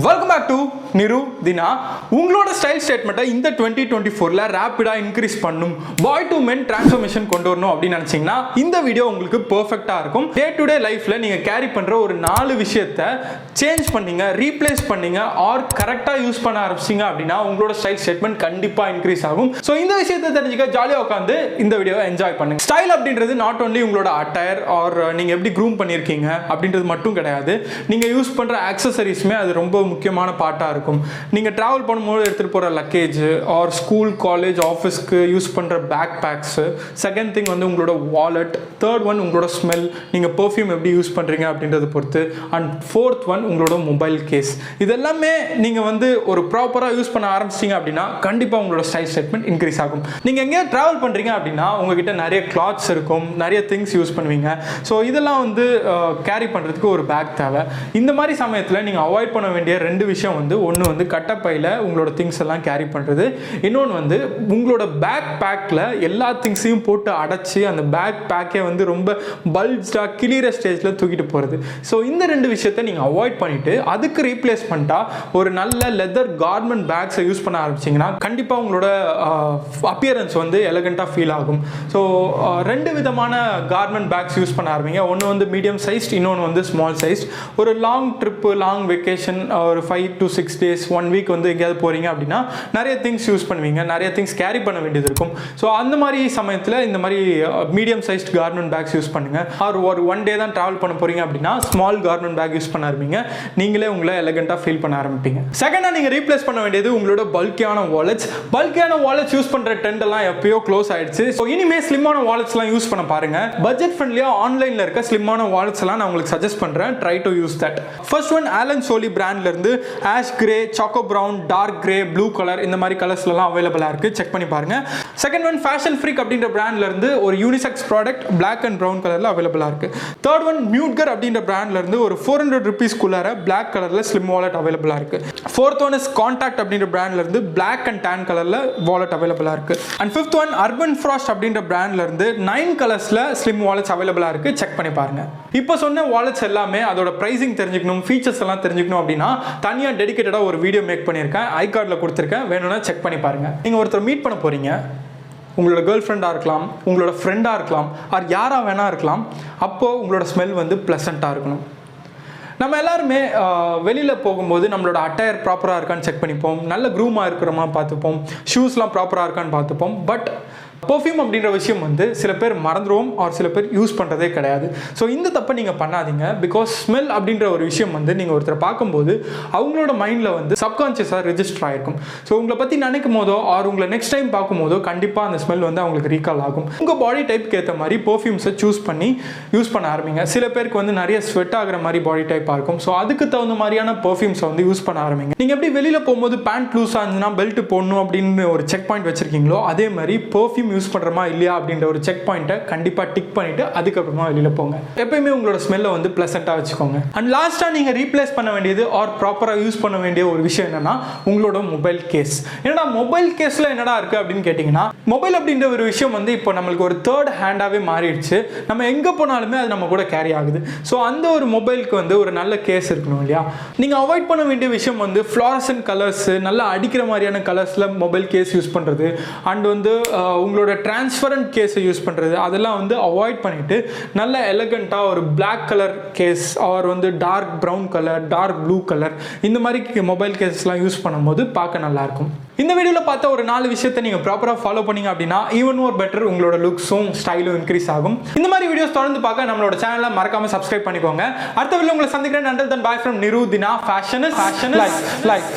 Welcome back to நிரு தினா. உங்களோட style ஸ்டேட்மெண்ட்டை இந்த 2024ல ரேப்பிடாக இன்க்ரீஸ் பண்ணும், பாய் டு மென் டிரான்ஸ்ஃபர்மேஷன் கொண்டு வரணும் அப்படின்னு நினச்சிங்கன்னா இந்த வீடியோ உங்களுக்கு பர்ஃபெக்டாக இருக்கும். டே டு டே லைஃப்பில் நீங்கள் கேரி பண்ணுற ஒரு 4 விஷயத்தை சேஞ்ச் பண்ணீங்க, ரீப்ளேஸ் பண்ணீங்க ஆர் கரெக்டாக யூஸ் பண்ண ஆரம்பிச்சிங்க அப்படின்னா உங்களோட ஸ்டைல் ஸ்டேட்மெண்ட் கண்டிப்பாக இன்க்ரீஸ் ஆகும். ஸோ இந்த விஷயத்தை தெரிஞ்சுக்க ஜாலியாக உட்காந்து இந்த வீடியோவை என்ஜாய் பண்ணுங்க. ஸ்டைல் அப்படின்றது நாட் ஓன்லி உங்களோட அட்டையர் ஆர் நீங்கள் எப்படி க்ரூம் பண்ணியிருக்கீங்க அப்படின்றது மட்டும் கிடையாது. நீங்கள் யூஸ் பண்ணுற ஆக்சசரிஸுமே அது ரொம்ப முக்கியமான பார்ட்டாக இருக்கும். நீங்கள் ட்ராவல் பண்ணும்போது எடுத்துகிட்டு போகிற லக்கேஜ் ஆர் ஸ்கூல் காலேஜ் ஆஃபீஸ்க்கு யூஸ் பண்ணுற பேக் பேக்ஸு, செகண்ட் திங் வந்து உங்களோட வாலெட், தேர்ட் ஒன் உங்களோட ஸ்மெல், நீங்கள் பெர்ஃப்யூம் எப்படி யூஸ் பண்ணுறீங்க அப்படின்றத பொறுத்து, அண்ட் ஃபோர்த் ஒன் உங்களோட மொபைல் கேஸ். இதெல்லாமே நீங்கள் வந்து ஒரு ப்ராப்பராக யூஸ் பண்ண ஆரம்பிச்சிங்க அப்படின்னா கண்டிப்பாக உங்களோட ஸ்டைல் ஸ்டேட்மெண்ட் இன்க்ரீஸ் ஆகும். நீங்கள் எங்கேயா ட்ராவல் பண்ணுறீங்க அப்படின்னா உங்ககிட்ட நிறைய கிளாத்ஸ் இருக்கும், நிறைய திங்ஸ் யூஸ் பண்ணுவீங்க. ஸோ இதெல்லாம் வந்து கேரி பண்ணுறதுக்கு ஒரு பேக் தேவை. இந்த மாதிரி சமயத்தில் நீங்கள் அவாய்ட் பண்ண வேண்டிய 2 விஷயம் வந்து, ஒன்று வந்து கட்டப்பையில் உங்களோட திங்ஸ் எல்லாம் கேரி பண்ணுறது, இன்னொன்று வந்து உங்களோட பேக் பேக்கில் எல்லா திங்ஸையும் போட்டு அடைச்சி அந்த பேக் பேக்கே வந்து ரொம்ப பல்ஜாக கிளியர ஸ்டேஜில் தூக்கிட்டு போகிறது. ஸோ இந்த 2 விஷயத்தை நீங்கள் அவாய்ட் பண்ணிவிட்டு அதுக்கு ரீப்ளேஸ்மெண்ட்டாக ஒரு நல்ல லெதர் கார்மெண்ட் பேக்ஸை யூஸ் பண்ண ஆரம்பிச்சிங்கன்னா கண்டிப்பாக உங்களோட அப்பியரன்ஸ் வந்து எலகண்ட்டாக ஃபீல் ஆகும். ஸோ 2 விதமான கார்மெண்ட் பேக்ஸ் யூஸ் பண்ண ஆரம்பிங்க. ஒன்று வந்து மீடியம் சைஸ்ட், இன்னொன்று வந்து ஸ்மால் சைஸ்ட். ஒரு லாங் ட்ரிப்பு, லாங் வெக்கேஷன், ஒரு 5 to 6 days 1 week வந்து எங்கேயாவது போகிறீங்க அப்படின்னா நிறைய திங்ஸ் யூஸ் பண்ணுவீங்க, நிறைய திங்ஸ் கேரி பண்ண வேண்டியது இருக்கும். ஸோ அந்த மாதிரி சமயத்தில் இந்த மாதிரி medium sized garment bags use பண்ணுங்கள். ஆர் ஒரு 1 day தான் ட்ராவல் பண்ண போகிறீங்க அப்படின்னா ஸ்மால் கார்மெண்ட் பேக் யூஸ் பண்ண ஆரம்பிங்க. நீங்களே உங்களை எலகண்ட்டாக ஃபீல் பண்ண ஆரம்பிப்பீங்க. செகண்டாக நீங்கள் ரீப்ளேஸ் பண்ண வேண்டியது உங்களோட பல்கியான வாலெட்ஸ். பல்கியான வாலெட்ஸ் யூஸ் பண்ணுற ட்ரெண்ட் எல்லாம் எப்பயோ க்ளோஸ் ஆயிடுச்சு. ஸோ இனிமேல் ஸ்லிம்மான வாலெட்ஸ்லாம் யூஸ் பண்ண பாருங்க. பட்ஜெட் ஃப்ரெண்ட்லியாக ஆன்லைனில் இருக்க ஸ்லிம்மான வாலெட்ஸ் எல்லாம் நான் உங்களுக்கு சஜஸ்ட் பண்ணுறேன். Try to use that. First one Allen Solly பிராண்ட்ல இருந்து ash grey, choco brown, dark grey, blue colour, இந்த மாதிரி கலர்ஸ்லாம் அவைலபிளாக இருக்குது. செக் பண்ணி பாருங்க. செகண்ட் ஒன் ஃபேஷன் ஃப்ரீக் அப்படின்ற பிராண்ட்ல இருந்து ஒரு unisex product black and brown கலரில் அவைலபிளாக இருக்குது. தேர்ட் ஒன் மியூட்கர் அப்படின்ற பிராண்ட்ல இருந்து ஒரு 400 rupeesக்குள்ளார பிளாக் கலரில் ஸ்லிம் வாலெட் அவைலபிளாக இருக்குது. ஃபோர்த் ஒன் இஸ் கான்டாக்ட் அப்படின்ற பிராண்ட்ல இருந்து பிளாக் அண்ட் டேன் கலரில் வாலெட் அவைலபிளாக இருக்குது. And fifth one urban frost அப்படின்ற பிராண்ட்ல இருந்து 9 கலர்ஸில் ஸ்லிம் வாலெட்ஸ் அவைலபிளாக இருக்குது. செக் பண்ணி பாருங்க. இப்போ சொன்ன வாலெட்ஸ் எல்லாமே அதோட ப்ரைசிங் தெரிஞ்சுக்கணும், ஃபீச்சர்ஸ் எல்லாம் தெரிஞ்சுக்கணும் அப்படின்னா தனியாக டெடிகேட்டடாக ஒரு வீடியோ மேக் பண்ணியிருக்கேன், ஐ கார்டில் கொடுத்துருக்கேன், வேணும்னா செக் பண்ணி பாருங்க. நீங்கள் ஒருத்தர் மீட் பண்ண போறீங்க, உங்களோட கேர்ள் ஃப்ரெண்டாக இருக்கலாம், உங்களோட ஃப்ரெண்டாக இருக்கலாம், ஆர் யாராக வேணா இருக்கலாம். அப்போது உங்களோட ஸ்மெல் வந்து ப்ளசண்ட்டாக இருக்கணும். நம்ம எல்லாருமே வெளியில் போகும்போது நம்மளோட அட்டையர் ப்ராப்பராக இருக்கான்னு செக் பண்ணிப்போம், நல்ல க்ரூமாக இருக்கிறோமா பார்த்துப்போம், ஷூஸ்லாம் ப்ராப்பராக இருக்கான்னு பார்த்துப்போம். பட் பெர்ஃப்யூம் அப்படின்ற விஷயம் வந்து சில பேர் மறந்துடுவோம், ஆர் சில பேர் யூஸ் பண்ணுறதே கிடையாது. ஸோ இந்த தப்பை நீங்கள் பண்ணாதீங்க. பிகாஸ் ஸ்மெல் அப்படின்ற ஒரு விஷயம் வந்து நீங்கள் ஒருத்தரை பார்க்கும்போது அவங்களோட மைண்டில் வந்து சப்கான்ஷியஸாக ரெஜிஸ்டர் ஆகிருக்கும். ஸோ உங்களை பற்றி நினைக்கும் போதோ ஆர் உங்களை நெக்ஸ்ட் டைம் பார்க்கும்போதோ கண்டிப்பாக அந்த ஸ்மெல் வந்து அவங்களுக்கு ரீகால் ஆகும். உங்கள் பாடி டைப்புக்கு ஏற்ற மாதிரி பெர்ஃப்யூம்ஸை சூஸ் பண்ணி யூஸ் பண்ண ஆரம்பிங்க. சில பேருக்கு வந்து நிறைய ஸ்வெட் ஆகிற மாதிரி பாடி டைப்பாக இருக்கும். ஸோ அதுக்கு தகுந்த மாதிரியான பெர்ஃப்யூம்ஸை வந்து யூஸ் பண்ண ஆரம்பிங்க. நீங்கள் எப்படி வெளியில் போகும்போது பேண்ட் லூஸாக இருந்துச்சுன்னா பெல்ட் போடணும் அப்படின்னு ஒரு செக் பாயிண்ட் வச்சிருக்கீங்களோ, அதே மாதிரி பெர்ஃப்யூம் யூஸ் பண்ணுறமா இல்லையா அப்படின்ற ஒரு செக் பாயிண்ட்டை கண்டிப்பாக டிக் பண்ணிட்டு அதுக்கப்புறமா வெளியில் போங்க. எப்பயுமே உங்களோட ஸ்மெல்லை வந்து ப்ளசண்ட்டாக வச்சுக்கோங்க. அண்ட் லாஸ்ட்டாக நீங்கள் ரீப்ளேஸ் பண்ண வேண்டியது ஆர் ப்ராப்பராக யூஸ் பண்ண வேண்டிய ஒரு விஷயம் என்னன்னா உங்களோட மொபைல் கேஸ். ஏன்னா மொபைல் கேஸில் என்னடா இருக்குது அப்படின்னு கேட்டிங்கன்னா, மொபைல் அப்படின்ற ஒரு விஷயம் வந்து இப்போ நம்மளுக்கு ஒரு தேர்ட் ஹேண்டாகவே மாறிடுச்சு. நம்ம எங்கே போனாலுமே அது நம்ம கூட கேரி ஆகுது. ஸோ அந்த ஒரு மொபைலுக்கு வந்து ஒரு நல்ல கேஸ் இருக்கணும் இல்லையா. நீங்கள் அவாய்ட் பண்ண வேண்டிய விஷயம் வந்து ஃப்ளாரசன்ட் கலர்ஸ், நல்லா அடிக்கிற மாதிரியான கலர்ஸில் மொபைல் கேஸ் யூஸ் பண்ணுறது, அண்ட் வந்து உங்களோட டிரான்ஸ்பரண்ட் கேஸை யூஸ் பண்ணுறது, அதெல்லாம் வந்து அவாய்ட் பண்ணிவிட்டு நல்ல எலகண்ட்டாக ஒரு பிளாக் கலர் கேஸ் ஆர் வந்து dark brown colour, dark blue colour, இந்த மாதிரி மொபைல் கேஸஸ்லாம் யூஸ் பண்ணும்போது பார்க்க நல்லாயிருக்கும். இந்த வீடியோவில் பார்த்த ஒரு 4 விஷயத்தை நீங்கள் ப்ராப்பராக ஃபாலோ பண்ணீங்க அப்படின்னா ஈவன் மோர் பெட்டர் உங்களோட லுக்ஸும் ஸ்டைலும் இன்க்ரீஸ் ஆகும். இந்த மாதிரி வீடியோஸ் தொடர்ந்து பார்க்க நம்மளோட சேனலை மறக்காம சப்ஸ்கிரைப் பண்ணிக்கோங்க. அடுத்த வீடியோவில் உங்களை சந்திக்கிறேன். Until then, bye from Niru Dina. Fashion is life.